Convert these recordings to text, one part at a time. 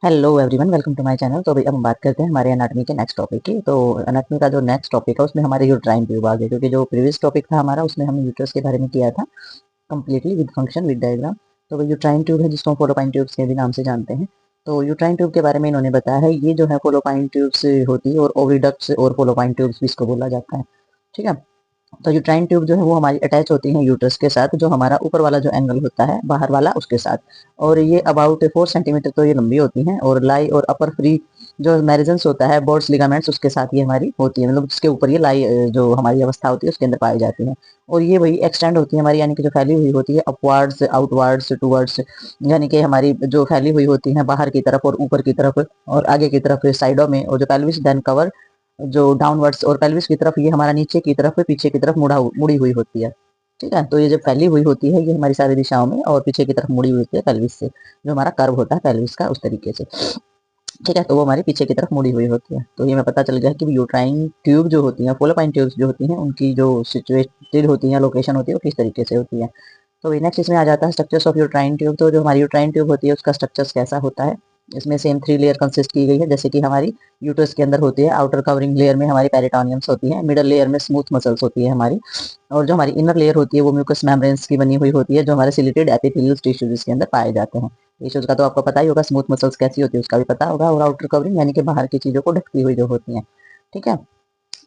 Hello everyone, welcome to my channel. तो अभी अब हम बात करते हैं हमारे एनाटॉमी के नेक्स्ट टॉपिक की। तो एनाटॉमी का जो नेक्स्ट टॉपिक है उसमें हमारे यूट्राइन ट्यूब आ गए, क्योंकि जो प्रीवियस टॉपिक था हमारा उसमें हमने यूट्रस के बारे में किया था completely with function with diagram. तो वो यूट्राइन ट्यूब है जिसको हम फोलोपाइन ट्यूब्स के भी नाम से जानते हैं। तो यूट्राइन ट्यूब के बारे में इन्होंने बताया है, ये जो है फोलोपाइन ट्यूब्स होती है और ओविडक्ट्स और फोलोपाइन ट्यूब्स भी इसको बोला जाता है। ठीक है। तो यूट्राइन ट्यूब जो है वो हमारी अटैच होती है यूट्रस के साथ, जो हमारा ऊपर वाला जो एंगल होता है बाहर वाला उसके साथ। और ये अबाउट 4 सेंटीमीटर तो ये लंबी होती हैं, और लाई और अपर फ्री जो मैरिजन्स होता है बोर्ड्स लिगामेंट्स उसके साथ ये हमारी होती है, मतलब जिसके ऊपर ये लाई जो हमारी अवस्था होती है उसके अंदर पाई जाती है। और ये वही एक्सटेंड होती है हमारी, यानी कि जो फैली हुई होती है अपवर्ड्स आउटवर्ड्स टूवर्ड्स, यानी कि हमारी जो फैली हुई होती है बाहर की तरफ और ऊपर की तरफ और आगे की तरफ साइडों में, और जो पेल्विस देन कवर जो डाउनवर्ड्स और पेल्विस की तरफ ये हमारा नीचे की तरफ पीछे की तरफ मुड़ी हुई होती है। ठीक है। तो ये जो फैली हुई होती है ये हमारी सारी दिशाओं में और पीछे की तरफ मुड़ी हुई होती है पेल्विस से, जो हमारा कर्व होता है पेल्विस का उस तरीके से। ठीक है। तो वो हमारी पीछे की तरफ मुड़ी हुई होती है। तो ये हमें पता चल गया कि यूट्राइन ट्यूब जो होती है फोलोपाइन ट्यूब्स जो होती हैं उनकी जो सिचुएटेड होती है लोकेशन होती है वो किस तरीके से होती है। तो नेक्स्ट इसमें आ जाता है स्ट्रक्चर्स ऑफ यूट्राइन ट्यूब। तो जो हमारी यूट्राइन ट्यूब होती है उसका स्ट्रक्चर्स कैसा होता है। इसमें सेम 3 लेयर कंसिस्ट की गई है, जैसे कि हमारी यूट्रस के अंदर होती है। आउटर कवरिंग लेयर में हमारी पेरिटोनियम्स होती है, मिडल लेयर में स्मूथ मसल्स होती है हमारी, और जो हमारी इनर लेयर होती है वो म्यूकस मेम्ब्रेन्स की बनी हुई होती है, जो हमारे सिलिटेड एपिथेलियल टिश्यूज के अंदर पाए जाते हैं। टिश्यूज का तो आपको पता ही होगा, स्मूथ मसल्स कैसी होती है उसका भी पता होगा, और आउटर कवरिंग यानी कि बाहर की चीजों को ढकती हुई जो होती है। ठीक है।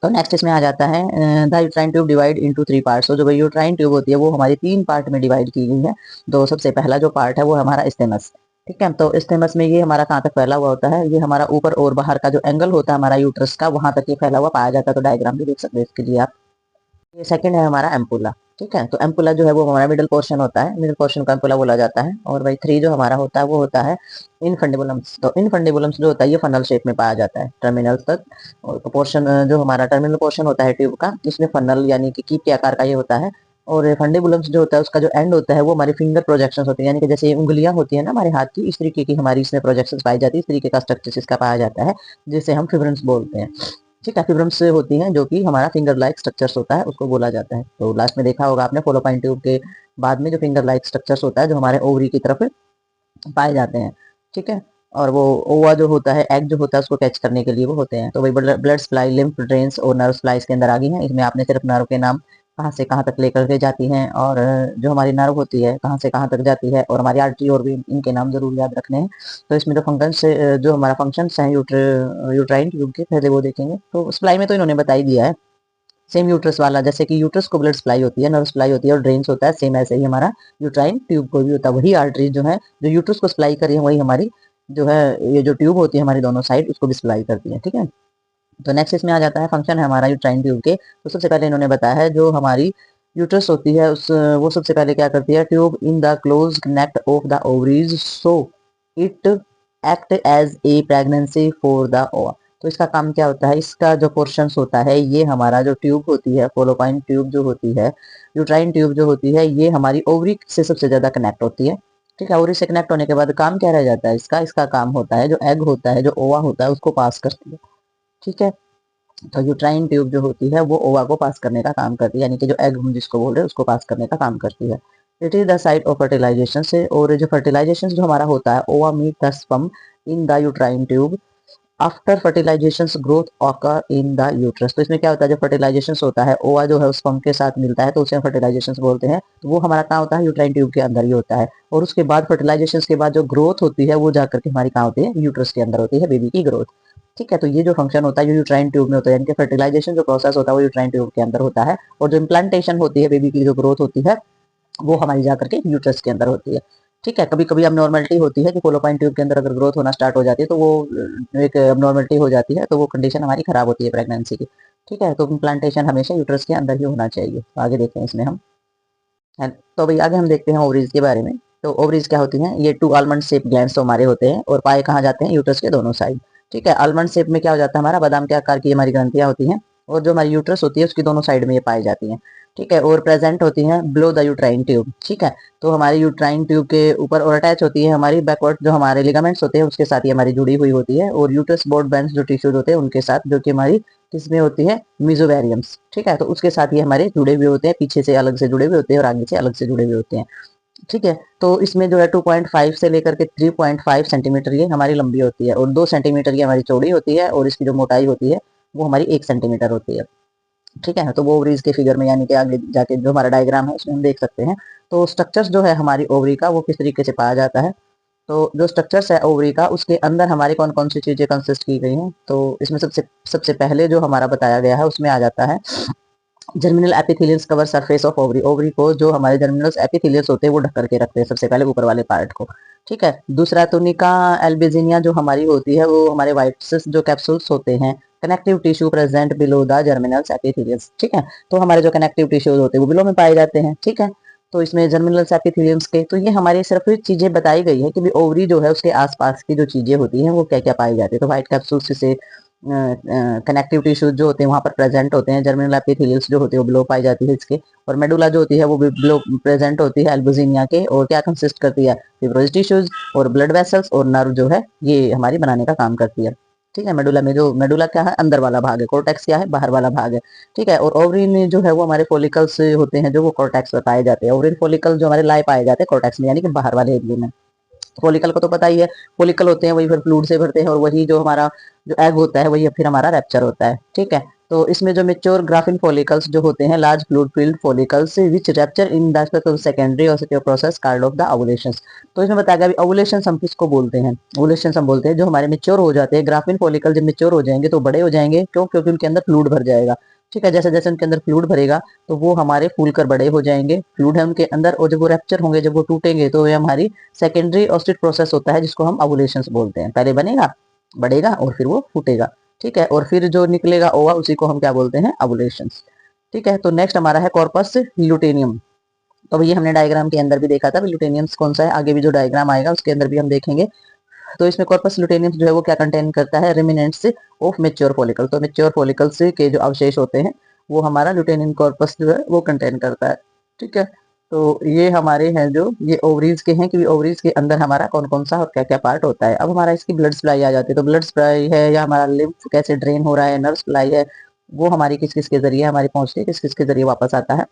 तो नेक्स्ट इसमें आ जाता है the uterine tube divide into 3 parts. तो जो यूट्राइन ट्यूब होती है वो हमारी 3 पार्ट में डिवाइड की गई है। तो सबसे पहला जो पार्ट है वो हमारा स्टेमस। ठीक है। तो स्टेमस में ये हमारा कहाँ तक फैला हुआ होता है, ये हमारा ऊपर और बाहर का जो एंगल होता है हमारा यूट्रस का वहां तक ये फैला हुआ पाया जाता है। तो डायग्राम भी देख सकते हैं इसके लिए आप। ये सेकंड है हमारा एम्पुला। ठीक है। तो एम्पुला जो है वो हमारा मिडिल पोर्शन होता है, मिडिल पोर्शन को एम्पुला बोला जाता है। और भाई 3 जो हमारा होता है वो होता है इनफंडिबुलम्स। तो इनफंडिबुलम्स जो होता है ये फनल शेप में पाया जाता है टर्मिनल तक। और पोर्शन जो हमारा टर्मिनल पोर्शन होता है ट्यूब का, इसमें फनल यानी कि कीप के आकार का ये होता है। और फंडिबुलम्स जो होता है उसका जो एंड होता है वो हमारी फिंगर प्रोजेक्शन होती है, यानी कि जैसे उंगलियां होती है ना हमारे हाथ की, इस तरीके की हमारी इसमें प्रोजेक्शन पाई जाती है। इस तरीके का स्ट्रक्चर इसका पाया जाता है जिसे हम फिब्रम्स बोलते हैं। ठीक है। फिब्रम्स होती हैं जो कि हमारा फिंगर लाइक स्ट्रक्चर्स होता है उसको बोला जाता है। तो लास्ट में देखा होगा आपने फोलोपाइन ट्यूब के बाद में जो फिंगर लाइक स्ट्रक्चर्स होता है जो हमारे ओवरी की तरफ पाए जाते हैं। ठीक है। और वो ओवा जो होता है एग जो होता है उसको कैच करने के लिए वो होते हैं। तो वही ब्लड सप्लाई लिम्फ ड्रेन्स और नर्व सप्लाई इसके अंदर आ गई हैं। इसमें आपने सिर्फ नर्व के नाम कहाँ से कहाँ तक लेकर के जाती हैं, और जो हमारी नर्व होती है कहाँ से कहाँ तक जाती है, और हमारी आर्टरी और भी इनके नाम जरूर याद रखने हैं। तो इसमें जो फंक्शन जो हमारा फंक्शन है यूट्राइन ट्यूब के पहले वो देखेंगे। तो सप्लाई में तो इन्होंने बता ही दिया है, सेम यूट्रस वाला, जैसे कि यूट्रस को ब्लड सप्लाई होती है नर्व सप्लाई होती है और ड्रेन्स होता है, सेम ऐसे ही हमारा यूट्राइन ट्यूब को भी होता है। वही आर्टरी जो है जो यूट्रस को सप्लाई करी है वही हमारी जो है ये जो ट्यूब होती है हमारी दोनों साइड उसको भी सप्लाई करती है। ठीक है। तो नेक्स्ट इसमें आ जाता है फंक्शन है हमारा यूट्राइन ट्यूब के। तो सबसे पहले इन्होंने बताया है जो हमारी यूट्रस होती है उस वो सबसे पहले क्या करती है, tube in the close neck of the ovaries so it act as a pregnancy for the ova. तो इसका काम क्या होता है, इसका जो पोर्शन होता है ये हमारा जो ट्यूब होती है फोलोपाइन ट्यूब जो होती है यूट्राइन ट्यूब जो होती है ये हमारी ओवरी से सबसे ज्यादा कनेक्ट होती है। ठीक है। ओवरी से कनेक्ट होने के बाद काम क्या रह जाता है इसका, इसका काम होता है जो एग होता है जो ओवा होता है उसको पास करती है। ठीक है। तो यूट्राइन ट्यूब जो होती है वो ओवा को पास करने का काम करती है, यानी कि जो एग हम जिसको बोल रहे हैं उसको पास करने का काम करती है। It is the site of fertilization से। और जो फर्टिलाइजेशन जो हमारा होता है ova meet the sperm in the uterine tube after fertilization growth occur in the uterus. तो इसमें क्या होता है, जो फर्टिलाइजेशन होता है ओवा जो है उस स्पर्म के साथ मिलता है तो उसे फर्टिलाइजेशन बोलते हैं। तो वो हमारा कहाँ होता है, यूट्राइन ट्यूब के अंदर ही होता है। और उसके बाद फर्टिलाइजेशन के बाद जो ग्रोथ होती है वो जाकर के हमारी कहाँ होती है, यूट्रस के अंदर होती है, बेबी की ग्रोथ। ठीक है। तो ये जो फंक्शन होता है यूट्राइन ट्यूब में होता है, यानी कि फर्टिलाइजेशन जो प्रोसेस होता है वो यूट्राइन ट्यूब के अंदर होता है। और जो इम्प्लांटेशन होती है बेबी की जो ग्रोथ होती है वो हमारी जाकर के यूट्रस के अंदर होती है। ठीक है। कभी कभी अबनॉर्मलिटी होती है कि फोलोपाइन ट्यूब के अंदर अगर ग्रोथ होना स्टार्ट हो जाती है तो वो एक अबनॉर्मलिटी हो जाती है, तो वो कंडीशन हमारी खराब होती है प्रेगनेंसी की। ठीक है। तो इम्प्लांटेशन हमेशा यूट्रस के अंदर ही होना चाहिए। तो आगे देखते हैं इसमें हम। तो भाई आगे हम देखते हैं ओवरीज के बारे में। तो ओवरीज क्या होती हैं, ये 2 आलमंड शेप ग्लैंड्स हमारे होते हैं और पाए कहाँ जाते हैं, यूट्रस के दोनों साइड। ठीक है। आलमंड शेप में क्या हो जाता है हमारा, बादाम के आकार की हमारी ग्रंथियां होती हैं, और जो हमारी यूट्रस होती है उसकी दोनों साइड में ये पाई जाती हैं। ठीक है। और प्रेजेंट होती हैं बिलो द यूट्राइन ट्यूब। ठीक है। तो हमारी यूट्राइन ट्यूब के ऊपर और अटैच होती है हमारी बैकवर्ड जो हमारे लिगामेंट्स होते हैं उसके साथ ही हमारी जुड़ी हुई होती है, और यूट्रस बोर्ड बैंड जो टिश्यूज होते हैं उनके साथ, जो कि हमारी किसमें होती है, मिजोवेरियम्स। ठीक है। तो उसके साथ ही हमारे जुड़े हुए होते हैं, पीछे से अलग से जुड़े हुए होते हैं और आगे से अलग से जुड़े हुए होते हैं। ठीक है। तो इसमें जो है 2.5 से लेकर के 3.5 सेंटीमीटर ये हमारी लंबी होती है और 2 सेंटीमीटर की हमारी चौड़ी होती है और इसकी जो मोटाई होती है वो हमारी 1 सेंटीमीटर होती है। ठीक है, तो वो ओवरीज के फिगर में यानी कि आगे जाके जो हमारा डायग्राम है उसमें हम देख सकते हैं। तो स्ट्रक्चर्स जो है हमारी ओवरी का वो किस तरीके से पाया जाता है। तो जो स्ट्रक्चर्स है ओवरी का उसके अंदर हमारी कौन कौन सी चीजें कंसिस्ट की गई हैं। तो इसमें सबसे सबसे पहले जो हमारा बताया गया है उसमें आ जाता है germinal epithelials cover surface of ovary. Ovary को जो हमारे जर्मिनल एपिथेलियल्स होते हैं वो ढक करके रखते हैं सबसे पहले ऊपर वाले पार्ट को। ठीक है। दूसरा टुनिका एल्बेजिनिया जो हमारी होती है वो हमारे वाइट्स जो कैप्सूल्स होते हैं connective tissue present below the germinal epithelials. ठीक है। तो हमारे जो कनेक्टिव टिश्यूज होते हैं वो बिलो में पाए जाते हैं। ठीक है। तो इसमें जर्मिनल एपिथेलियल्स के तो ये हमारी सिर्फ चीजें बताई गई है कि ओवरी जो है उसके आसपास की जो चीजें होती हैं वो क्या क्या पाई जाती है। तो व्हाइट कैप्सूल्स से कनेक्टिव टिश्यूज जो होते हैं वहां पर प्रेजेंट होते हैं। जर्मिनल एपिथेलियल्स जो होते हैं वो बिलो पाई जाती है इसके। और मेडुला जो होती है वो बिलो प्रेजेंट होती है एल्बुजिनिया के और क्या कंसिस्ट करती है फिब्रोज टिश्यूज और ब्लड वेसल्स और नर्व जो है ये हमारी बनाने का काम करती है। ठीक है। मेडुला में जो मेडुला क्या है अंदर वाला भाग है, कोर्टेक्स क्या है बाहर वाला भाग है। ठीक है। और ओवरी में जो है वो हमारे फोलिकल्स होते हैं जो वो कोर्टेक्स में पाए जाते हैं। ओवरी फोलिकल जो हमारे लाए पाए जाते हैं कोर्टेक्स में यानी कि बाहर वाले एरिया में। फॉलिकल को तो पता ही है, फॉलिकल होते हैं वही फिर फ्लूइड से भरते हैं और वही जो हमारा जो एग होता है वही फिर हमारा रैप्चर होता है। ठीक है। तो इसमें जो मेच्योर ग्राफिन फॉलिकल्स जो होते हैं large fluid filled follicles which rupture in the secondary और process called of the ovulation. तो इसमें बताया गया ओवुलेशन हम किसको बोलते हैं। ओवुलेशन हम बोलते हैं जो हमारे मेच्योर हो जाते हैं ग्राफिन फॉलिकल जब मेच्योर हो जाएंगे तो बड़े हो जाएंगे। क्यों? क्योंकि उनके अंदर फ्लूइड भर जाएगा। ठीक है। जैसे जैसे उनके अंदर फ्लूइड भरेगा तो वो हमारे फूल कर बड़े हो जाएंगे। फ्लूइड है उनके अंदर और जब वो रैप्चर होंगे जब वो टूटेंगे तो ये हमारी सेकेंडरी ऑस्टिट प्रोसेस होता है जिसको हम ओवुलेशन बोलते हैं। पहले बनेगा बढ़ेगा और फिर वो फूटेगा। ठीक है। और फिर जो निकलेगा ओवा उसी को हम क्या बोलते हैं ओवुलेशन। ठीक है। तो नेक्स्ट हमारा है कॉर्पस ल्यूटेनियम। तो ये हमने डायग्राम के अंदर भी देखा था ल्यूटेनियम कौन सा है, आगे भी जो डायग्राम आएगा उसके अंदर भी हम देखेंगे। तो इसमें कॉर्पस ल्यूटेनियम जो है वो क्या कंटेन करता है रिमिनेंट्स ऑफ मेच्योर फॉलिकल। तो मेच्योर फॉलिकल्स के जो अवशेष होते हैं वो हमारा ल्यूटेनियम कॉर्पस जो है वो कंटेन करता है। ठीक है। तो ये हमारे हैं जो ये ओवरीज के हैं कि ओवरीज के अंदर हमारा कौन कौन सा और क्या क्या पार्ट होता है। अब हमारा इसकी ब्लड सप्लाई आ जाती है। तो ब्लड सप्लाई है या हमारा लिम्फ कैसे ड्रेन हो रहा है, नर्व सप्लाई है वो हमारी किस किस के जरिए हमारी पहुंचती है, किस किस के जरिए वापस आता है।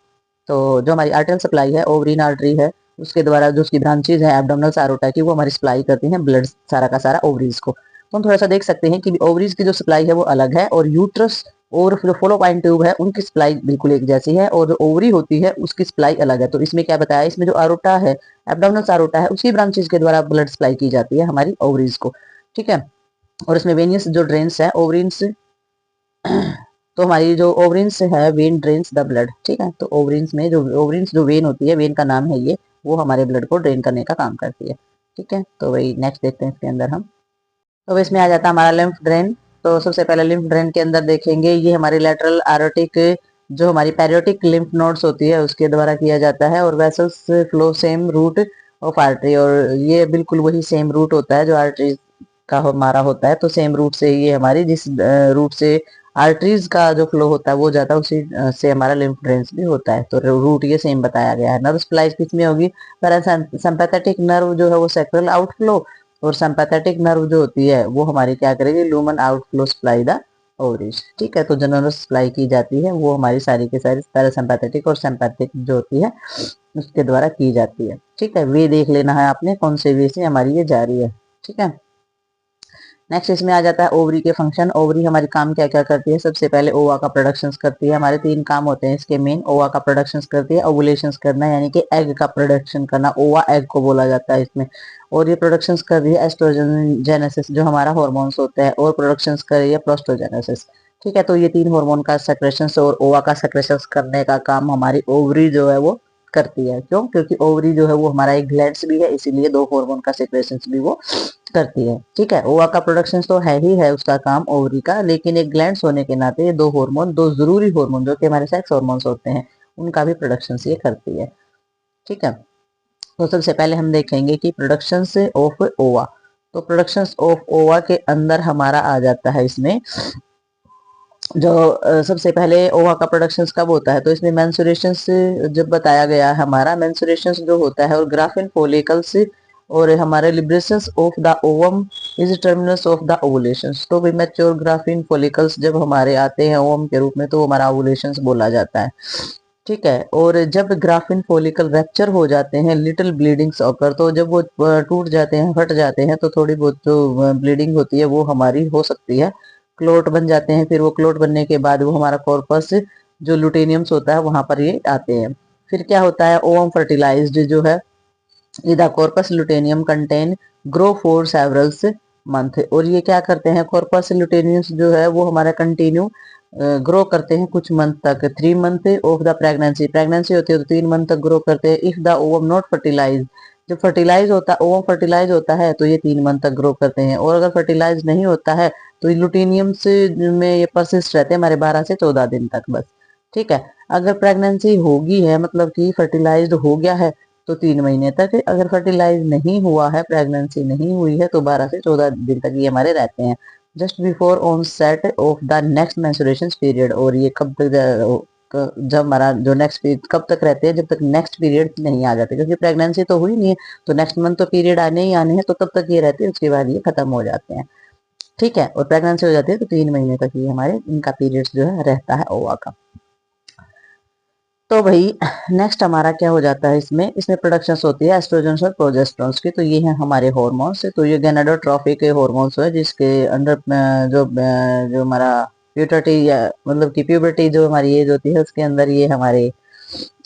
तो जो हमारी आर्टरियल सप्लाई है ओवरीन आर्टरी है उसके द्वारा जो उसकी ब्रांचेज है एब्डोमिनल सारोटा की वो हमारी सप्लाई करती हैं ब्लड सारा का सारा ओवरीज को। तो हम थोड़ा सा देख सकते हैं कि ओवरीज की जो सप्लाई है वो अलग है और यूट्रस और जो फोलोपाइन ट्यूब है उनकी सप्लाई बिल्कुल एक जैसी है और जो ओवरी होती है उसकी सप्लाई अलग है। तो इसमें क्या बताया, इसमें जो आरोटा है एब्डोमिनल सारोटा है उसकी ब्रांचेज के द्वारा ब्लड सप्लाई की जाती है हमारी ओवरीज को। ठीक है। और इसमें वेनियस जो ड्रेन्स है ओवरीन्स तो हमारी जो ओवरिन्स है वेन ड्रेन्स द ब्लड। ठीक है। तो ओवरिन्स जो वेन होती है वेन का नाम है ये वो हमारे ब्लड को ड्रेन करने का काम करती है। ठीक है। तो वही नेक्स्ट देखते हैं इसके अंदर हम। तो इसमें आ जाता है हमारा लिम्फ ड्रेन। तो सबसे पहले लिम्फ ड्रेन के अंदर देखेंगे ये हमारी लेटरल एरोटिक जो हमारी पेरियोटिक लिम्फ नोड्स होती है उसके द्वारा किया जाता है और vessels flow same route of artery. और ये बिल्कुल वही सेम रूट होता है जो आर्टरी का हमारा होता है। तो सेम रूट से ये हमारी जिस रूट से आर्टरीज का जो फ्लो होता है वो जाता है उसी से हमारा लिम्फ ड्रेन्स भी होता है। तो रूट ये सेम बताया गया है। नर्व सप्लाई किस में होगी, सिंपैथेटिक नर्व जो है वो सेक्रेल आउटफ्लो और सिंपैथेटिक नर्व जो होती है वो हमारी क्या करेगी lumen outflow supply the ovaries. ठीक है। तो जो नर्व सप्लाई की जाती है वो हमारी सारी की सारी पैरासिम्पैथेटिक और सिंपैथिक जो होती है उसके द्वारा की जाती है। ठीक है। वे देख लेना है आपने कौन से वे से हमारी ये जा रही है। ठीक है। नेक्स्ट इसमें आ जाता है ओवरी के फंक्शन। ओवरी हमारी काम क्या क्या करती है, सबसे पहले ओवा का प्रोडक्शन करती है। हमारे 3 काम होते हैं इसके मेन। ओवा का प्रोडक्शन करती है, ओवुलेशन करना यानी कि एग का प्रोडक्शन करना, ओवा एग को बोला जाता है इसमें। और ये प्रोडक्शन कर रही है एस्ट्रोजेनेसिस जो हमारा हॉर्मोन्स होता है और प्रोडक्शन कर रही है प्रोस्टोजेनेसिस। ठीक है। तो ये 3 हार्मोन का सेक्रेशन और ओवा का सेक्रेशन करने का काम हमारी ओवरी जो है वो करती है। क्यों? क्योंकि ओवरी जो है वो हमारा एक ग्लैंड्स भी है इसीलिए 2 हार्मोन का सेक्रेशन भी वो करती है। ठीक है। ओवा का प्रोडक्शन तो है ही है उसका काम ओवरी का, लेकिन एक ग्लैंड्स होने के नाते ये 2 हार्मोन 2 जरूरी हार्मोन जो कि हमारे सेक्स हार्मोन्स होते हैं उनका भी प्रोडक्शन ये करती है। ठीक है। तो सबसे पहले हम देखेंगे कि प्रोडक्शन ऑफ ओवा। तो प्रोडक्शन ऑफ ओवा के अंदर हमारा आ जाता है इसमें जो सबसे पहले ओवा का प्रोडक्शन कब होता है। तो इसमें मेंसुरेशन जब बताया गया है हमारा मेंसुरेशन जो होता है और ग्राफिन फॉलिकल्स और हमारे liberations of the ovum is terminus of the ovulation. तो मैच्योर ग्राफिन फॉलिकल्स जब हमारे आते हैं ओवम के रूप में तो हमारा ओवुलेशन बोला जाता है। ठीक है। और जब ग्राफिन फॉलिकल रैप्चर हो जाते हैं, लिटिल ब्लीडिंग्स ऑकर, तो जब वो टूट जाते हैं, फट जाते हैं, तो थोड़ी बहुत जो ब्लीडिंग होती है वो हमारी हो सकती है। क्लोट बन जाते हैं, फिर वो क्लोट बनने के बाद वो हमारा कॉर्पस जो लुटेनियम्स होता है वहां पर ये आते हैं। फिर क्या होता है, ओवम फर्टिलाइज्ड जो है, the corpus luteum contain grow for severals month. और ये क्या करते हैं, कॉर्पस लुटेनियम्स जो है वो हमारा कंटिन्यू ग्रो करते हैं कुछ मंथ तक। 3 month of the pregnancy, pregnancy होती है तो 3 मंथ तक ग्रो करते हैं। If the ovum not fertilize, जब फर्टिलाइज होता है, ओवम फर्टिलाइज होता है तो ये 3 मंथ तक ग्रो करते हैं। और अगर फर्टिलाइज नहीं होता है तो लुटेनियम्स में ये परसिस्ट रहते हैं हमारे 12 से 14 दिन तक बस। ठीक है। अगर प्रेगनेंसी होगी है, मतलब कि फर्टिलाइज्ड हो गया है, तो 3 महीने तक। अगर फर्टिलाइज नहीं हुआ है, प्रेगनेंसी नहीं हुई है, तो 12 से 14 दिन तक ये हमारे रहते हैं। Just before on set of the next menstruation period. और ये कब तक जब हमारा जो नेक्स्ट पीरियड कब तक रहते हैं, जब तक नेक्स्ट पीरियड नहीं आ जाते, क्योंकि प्रेगनेंसी तो हुई नहीं है तो नेक्स्ट मंथ तो पीरियड आने ही आने हैं, तो तब तक ये रहते हैं, उसके बाद ये खत्म हो जाते हैं। ठीक है। और प्रेगनेंसी हो जाती है तो 3 महीने तक ये हमारे इनका पीरियड्स जो है रहता है ओवा का। तो भाई नेक्स्ट हमारा क्या हो जाता है, इसमें इसमें प्रोडक्शंस होती है एस्ट्रोजन्स और प्रोजेस्टेरोन्स की। तो ये हैं हमारे हार्मोन्स। तो ये गोनाडोट्रोफी के हार्मोन्स है, जिसके अंडर जो हमारा प्यूबर्टी या मतलब कि प्यूबर्टी जो हमारी एज होती है उसके अंदर ये हमारे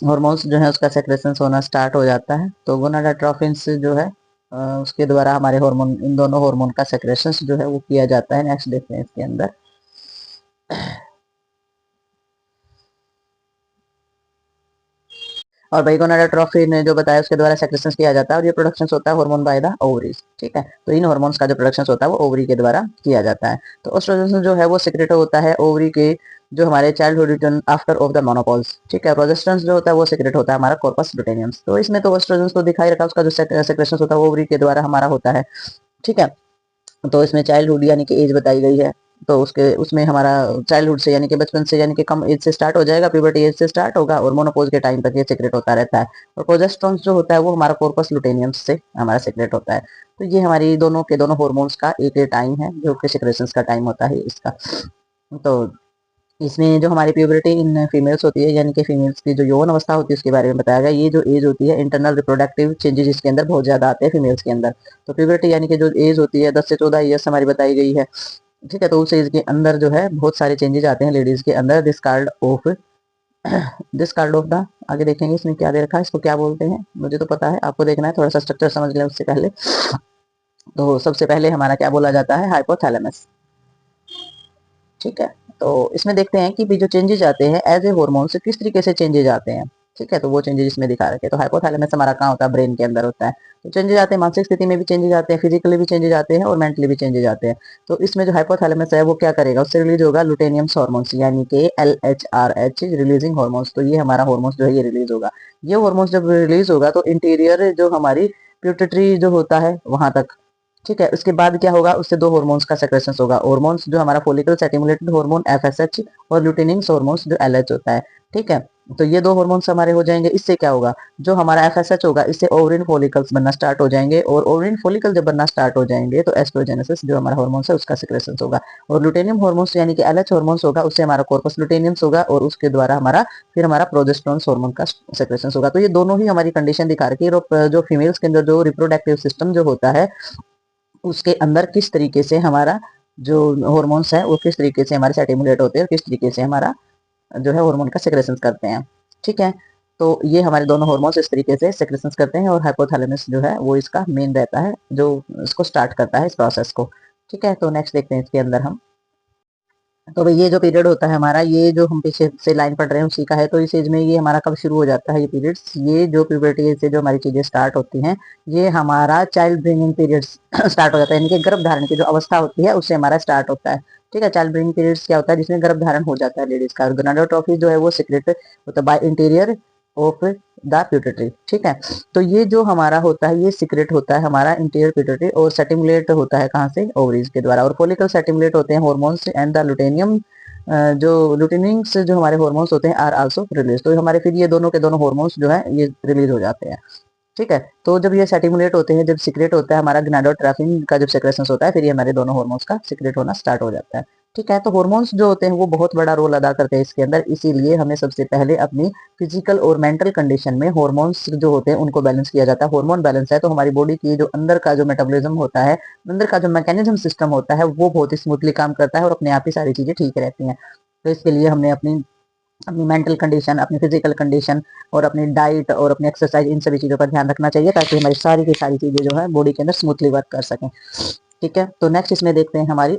हार्मोन्स जो है उसका सेक्रेशन होना स्टार्ट हो जाता है। तो गोनाडोट्रोफिन्स जो है उसके द्वारा हमारे हार्मोन, इन दोनों हार्मोन का सेक्रेशन जो है वो किया जाता है। नेक्स्ट देखते हैं इसके अंदर। और भाई गोनाडोट्रोफी ने जो बताया उसके द्वारा सेक्रेशन किया जाता है, और ये प्रोडक्शन होता है हार्मोन बाय द ओवरीज। ठीक है। तो इन हार्मोन्स का जो प्रोडक्शन होता है वो ओवरी के द्वारा किया जाता है। तो एस्ट्रोजन जो है वो सीक्रेट होता है ओवरी के जो हमारे childhood return after of the menopause. ठीक है। प्रोजेस्टेरोन जो होता है वो सीक्रेट होता है हमारा कॉर्पस लुटेनियम्स। तो इसमें तो एस्ट्रोजन तो दिखाई रखा, उसका जो सेक्रेशन होता है वो ओवरी के द्वारा हमारा होता है। ठीक है। तो इसमें चाइल्डहुड यानी कि एज बताई गई है, तो उसके उसमें हमारा चाइल्डहुड से यानी कि बचपन से यानी कि कम एज से स्टार्ट हो जाएगा, प्यूबर्टी एज से स्टार्ट होगा, और मोनोपोज के टाइम तक ये सीक्रेट होता रहता है। और प्रोजेस्टेरोन जो होता है वो हमारा कॉर्पस लुटेनियम से हमारा सीक्रेट होता है। तो ये हमारी दोनों के दोनों हार्मोन्स का एक टाइम है जो कि सिक्रेशन का टाइम होता है इसका। तो इसमें जो हमारी प्यूबर्टी इन फीमेल्स होती है, यानी कि फीमेल्स की जो यौवन अवस्था होती है उसके बारे में बताया गया। ये जो एज होती है, इंटरनल रिप्रोडक्टिव चेंजेस इसके अंदर बहुत ज्यादा आते हैं फीमेल्स के अंदर। तो प्यूबर्टी यानी कि जो एज होती है 10 से 14 ईयर्स हमारी बताई गई है। ठीक है। तो उस एज के अंदर जो है बहुत सारे चेंजेस आते हैं लेडीज के अंदर। दिस कार्ड ऑफ द, आगे देखेंगे इसमें क्या दे रखा है, इसको क्या बोलते हैं मुझे तो पता है, आपको देखना है, थोड़ा सा स्ट्रक्चर समझ लें उससे पहले। तो सबसे पहले हमारा क्या बोला जाता है, हाइपोथैलेमस। ठीक है। तो इसमें देखते हैं कि भी जो चेंजेज आते हैं एज ए हार्मोन से किस तरीके से चेंजेज आते हैं। ठीक है। तो वो चेंजेस इसमें दिखा रखे। तो हाइपोथैलेमस हमारा कहाँ होता है, ब्रेन के अंदर होता है। तो चेंजेज आते हैं, मानसिक स्थिति में भी चेंजेस आते हैं, फिजिकली भी चेंजेस आते हैं, और मेंटली भी चेंजेस आते हैं। तो इसमें जो हाइपोथैलेमस है वो क्या करेगा, उससे रिलीज होगा लुटेनियम्स हार्मोन्स, यानी कि LHRH रिलीजिंग हार्मोन्स। तो ये हमारा हार्मोन्स जो है ये रिलीज होगा। ये हार्मोन्स जब रिलीज होगा तो इंटीरियर जो हमारी प्यूटरी जो होता है वहां तक। ठीक है। उसके बाद क्या होगा, उससे दो हार्मोन्स का सेक्रेशन होगा। हार्मोन्स जो हमारा फोलिकल स्टिमुलेटेड हार्मोन FSH, और लुटेनिंग हार्मोन्स जो LH होता है। ठीक है। तो ये दो हार्मोन्स हमारे हो जाएंगे। इससे क्या होगा, जो हमारा FSH होगा इससे ओवरिन फॉलिकल्स बनना स्टार्ट हो जाएंगे, और ओवरिन फॉलिकल जब बनना स्टार्ट हो जाएंगे तो एस्ट्रोजेनेसिस जो हमारा हार्मोन्स है उसका सेक्रेशन होगा। और लुटेनियम हार्मोन्स यानी कि LH हार्मोन्स होगा, उससे हमारा कॉर्पस लुटेनियम्स होगा, और उसके द्वारा हमारा फिर हमारा प्रोजेस्टेरोन हार्मोन का सेक्रेशन होगा। तो ये दोनों ही हमारी कंडीशन दिखा रही है जो फीमेल्स के अंदर जो रिप्रोडक्टिव सिस्टम जो होता है उसके अंदर किस तरीके से हमारा जो हॉर्मोन्स है वो किस तरीके से हमारे स्टिमुलेट होते हैं, और किस तरीके से हमारा जो है हार्मोन का सेक्रेशन करते हैं। ठीक है। तो ये हमारे दोनों हार्मोन्स इस तरीके से सेक्रेशन करते हैं, और हाइपोथैलेमस जो है वो इसका मेन रहता है जो इसको स्टार्ट करता है इस प्रोसेस को। ठीक है। तो नेक्स्ट देखते हैं इसके अंदर हम। तो भाई ये जो पीरियड होता है हमारा, ये जो हम पीछे से लाइन पढ़ रहे हैं उसी का है। तो इस एज में ये हमारा कब शुरू हो जाता है ये पीरियड्स, ये जो प्यूबर्टी एज से जो हमारी चीजें स्टार्ट होती हैं, ये हमारा चाइल्ड ब्रिंगिंग पीरियड्स स्टार्ट हो जाता है, यानी कि गर्भ धारण की जो अवस्था होती है उससे हमारा स्टार्ट होता है। ठीक है। चाइल्ड ब्रिंगिंग पीरियड्स क्या होता है, जिसमें गर्भ धारण हो जाता है लेडीज का। गोनाडोट्रोफी जो है वो सीक्रेट होता है बाय इंटीरियर ऑफ द प्यूटरी। ठीक है। तो ये जो हमारा होता है ये सीक्रेट होता है हमारा इंटीरियर प्यूटरी, और सेटिमुलेट होता है कहाँ से, ओवरीज के द्वारा। और फोलिकल सेटिमुलेट होते हैं हार्मोन्स एंड द लुटेनियम जो लुटेनिंग से जो हमारे हार्मोन्स होते हैं आर आल्सो रिलीज। तो हमारे फिर ये दोनों के दोनों हार्मोन्स जो है ये रिलीज हो जाते हैं। ठीक है। तो जब ये सेटिमुलेट होते हैं, जब सीक्रेट होता है हमारा गोनाडोट्रोफिन का जब सेक्रेशन होता है, फिर ये हमारे दोनों हार्मोन्स का सीक्रेट होना स्टार्ट हो जाता है। ठीक है। तो हॉर्मोन्स जो होते हैं वो बहुत बड़ा रोल अदा करते हैं इसके अंदर, इसीलिए हमें सबसे पहले अपनी फिजिकल और मेंटल कंडीशन में हॉर्मोन्स जो होते हैं उनको बैलेंस किया जाता है। हार्मोन बैलेंस है तो हमारी बॉडी की जो अंदर का जो मेटाबॉलिज्म होता है, अंदर का जो मैकेनिज्म सिस्टम होता है वो बहुत ही स्मूथली काम करता है और अपने आप ही सारी चीजें ठीक रहती हैं। तो इसके लिए हमने अपनी अपनी मेंटल कंडीशन, अपनी फिजिकल कंडीशन और अपनी डाइट और अपनी एक्सरसाइज, इन सभी चीज़ों का ध्यान रखना चाहिए ताकि हमारी सारी की सारी चीज़ें जो है बॉडी के अंदर स्मूथली वर्क कर सकें। ठीक है। तो नेक्स्ट इसमें देखते हैं हमारी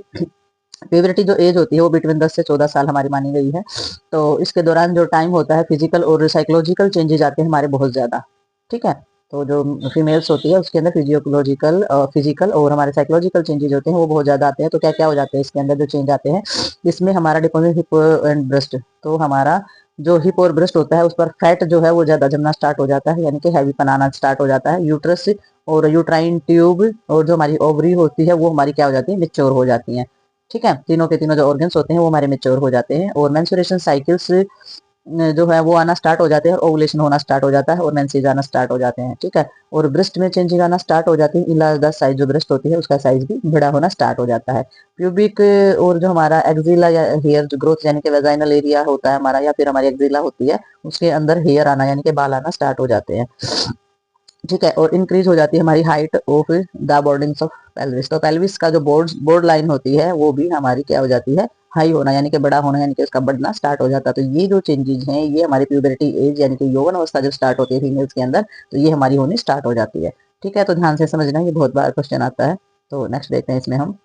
प्यूबर्टी जो एज होती है वो बिटवीन 10 से 14 साल हमारी मानी गई है। तो इसके दौरान जो टाइम होता है फिजिकल और साइकोलॉजिकल चेंजेज आते हैं हमारे बहुत ज़्यादा। ठीक है। तो जो फीमेल्स होती है उसके अंदर फिजियोलॉजिकल फिजिकल और हमारे साइकोलॉजिकल चेंजेज होते हैं वो बहुत ज़्यादा आते हैं। तो क्या क्या हो जाते हैं इसके अंदर जो चेंज आते हैं, इसमें हमारा डिपोजिट हिप एंड ब्रेस्ट, तो हमारा जो हिप और ब्रेस्ट होता है उस पर फैट जो है वो ज़्यादा जमना स्टार्ट हो जाता है, यानी कि हैवी बनाना स्टार्ट हो जाता है। यूट्रस और यूट्राइन ट्यूब और जो हमारी ओवरी होती है वो हमारी क्या हो जाती है, मेच्योर हो जाती है। ठीक है। तीनों के तीनों जो ऑर्गन्स होते हैं वो हमारे मेच्योर हो जाते हैं और मेंस्ट्रुएशन साइकिल्स जो है वो आना स्टार्ट हो जाते हैं और ओवुलेशन होना स्टार्ट हो जाता है और मेंसेज आना स्टार्ट हो जाते हैं। ठीक है। और ब्रेस्ट में चेंजिंग आना स्टार्ट हो जाती है, इलाज साइज जो ब्रेस्ट होती है उसका साइज भी बड़ा होना स्टार्ट हो जाता है। प्यूबिक और जो हमारा एक्जिला या हेयर जो ग्रोथ यानी कि वेजाइनल एरिया होता है हमारा, या फिर हमारी एक्जिला होती है उसके अंदर हेयर आना यानी कि बाल आना स्टार्ट हो जाते हैं। ठीक है। और इंक्रीज हो जाती है हमारी height of the boardings of pelvis, तो पेल्विस का जो बोर्ड लाइन होती है वो भी हमारी क्या हो जाती है, हाई होना यानी कि बड़ा होना, यानी कि उसका बढ़ना स्टार्ट हो जाता है। तो ये जो चेंजेस हैं ये हमारी प्यूबर्टी एज यानी कि यौवन अवस्था जब स्टार्ट होती है फीमेल्स के अंदर, तो ये हमारी होनी स्टार्ट हो जाती है। ठीक है। तो ध्यान से समझना, ये बहुत बार क्वेश्चन आता है। तो नेक्स्ट देखते हैं इसमें हम,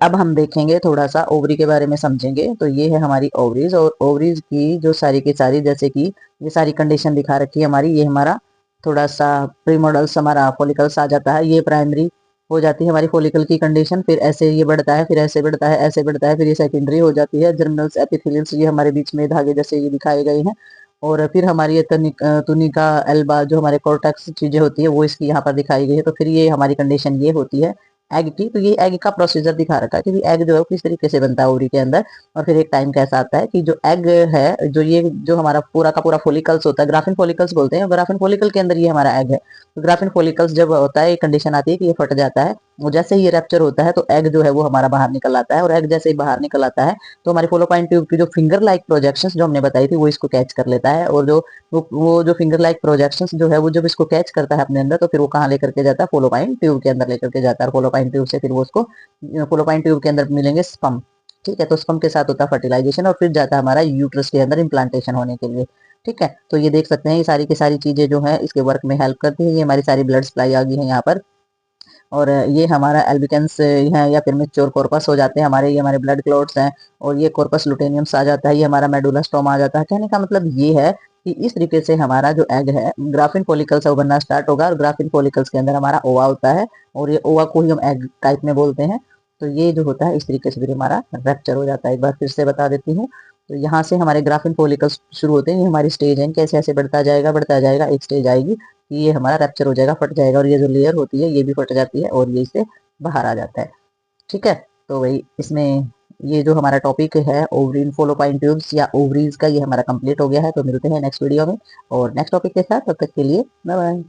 अब हम देखेंगे थोड़ा सा ओवरी के बारे में समझेंगे। तो ये है हमारी ओवरीज, और ओवरीज की जो सारी की सारी जैसे कि ये सारी कंडीशन दिखा रखी है हमारी, ये हमारा थोड़ा सा प्री मॉडल्स हमारा फॉलिकल्स आ जाता है, ये प्राइमरी हो जाती है हमारी फॉलिकल की कंडीशन, फिर ऐसे ये बढ़ता है, फिर ऐसे बढ़ता है, ऐसे बढ़ता है, फिर ये सेकेंडरी हो जाती है, जर्मिनल्स एपिथेलियल्स ये हमारे बीच में धागे जैसे ये दिखाए गए हैं। और फिर हमारी ये तुनिका एल्बा जो हमारे कॉर्टेक्स चीजें होती है वो इसकी यहाँ पर दिखाई गई है। तो फिर ये हमारी कंडीशन ये होती है एग की। तो ये एग का प्रोसीजर दिखा रखा है कि एग जो है किस तरीके से बनता है ओवरी के अंदर। और फिर एक टाइम कैसा आता है कि जो एग है, जो ये जो हमारा पूरा का पूरा फॉलिकल्स होता है, ग्राफिन फॉलिकल्स बोलते हैं, ग्राफिन फॉलिकल के अंदर ये हमारा एग है। तो ग्राफिन फॉलिकल्स जब होता है, एक कंडीशन आती है कि ये फट जाता है, और जैसे ही ये रैप्चर होता है तो एग जो है वो हमारा बाहर निकल आता है, और एग जैसे ही बाहर निकल आता है तो हमारी फोलोपाइन ट्यूब की जो फिंगर लाइक प्रोजेक्शंस जो हमने बताई थी वो इसको कैच कर लेता है। और जो वो जो फिंगर लाइक प्रोजेक्शंस जो है वो जब इसको कैच करता है अपने अंदर, तो फिर वो कहाँ लेकर के जाता है, फोलोपाइन ट्यूब के अंदर लेकर के जाता है। और फोलोपाइन ट्यूब से फिर वो उसको फोलोपाइन ट्यूब के अंदर मिलेंगे स्पम। ठीक है। तो स्पम के साथ होता है फर्टिलाइजेशन और फिर जाता है हमारा यूट्रस के अंदर इम्प्लांटेशन होने के लिए। ठीक है। तो ये देख सकते हैं ये सारी की सारी चीजें जो है इसके वर्क में हेल्प करती है। ये हमारी सारी ब्लड सप्लाई आ गई है यहाँ पर, और ये हमारा एल्बिकेंस है या फिर मेच्योर कॉर्पस हो जाते हैं हमारे, ये हमारे ब्लड क्लॉट्स हैं। और ये कॉर्पस लुटेनियम्स आ जाता है, ये हमारा मेडुला स्टोमा आ जाता है। कहने का मतलब ये है कि इस तरीके से हमारा जो एग है ग्राफिन फॉलिकल्स से बनना स्टार्ट होगा, और ग्राफिन फॉलिकल्स के अंदर हमारा ओवा होता है, और ये ओवा को ही हम एग टाइप में बोलते हैं। तो ये जो होता है इस तरीके से फिर हमारा रैप्चर हो जाता है। एक बार फिर से बता देती हूँ। तो यहाँ से हमारे ग्राफिन फॉलिकल्स शुरू होते हैं, ये हमारी स्टेज है, कैसे ऐसे बढ़ता जाएगा, एक स्टेज आएगी ये हमारा रैप्चर हो जाएगा, फट जाएगा, और ये जो लेयर होती है ये भी फट जाती है और ये इससे बाहर आ जाता है। ठीक है। तो वही इसमें ये जो हमारा टॉपिक है ओवरीन फोलोपाइन ट्यूब्स या ओवरीज का, ये हमारा कंप्लीट हो गया है। तो मिलते हैं नेक्स्ट वीडियो में और नेक्स्ट टॉपिक के साथ, तब तक के लिए बाय बाय।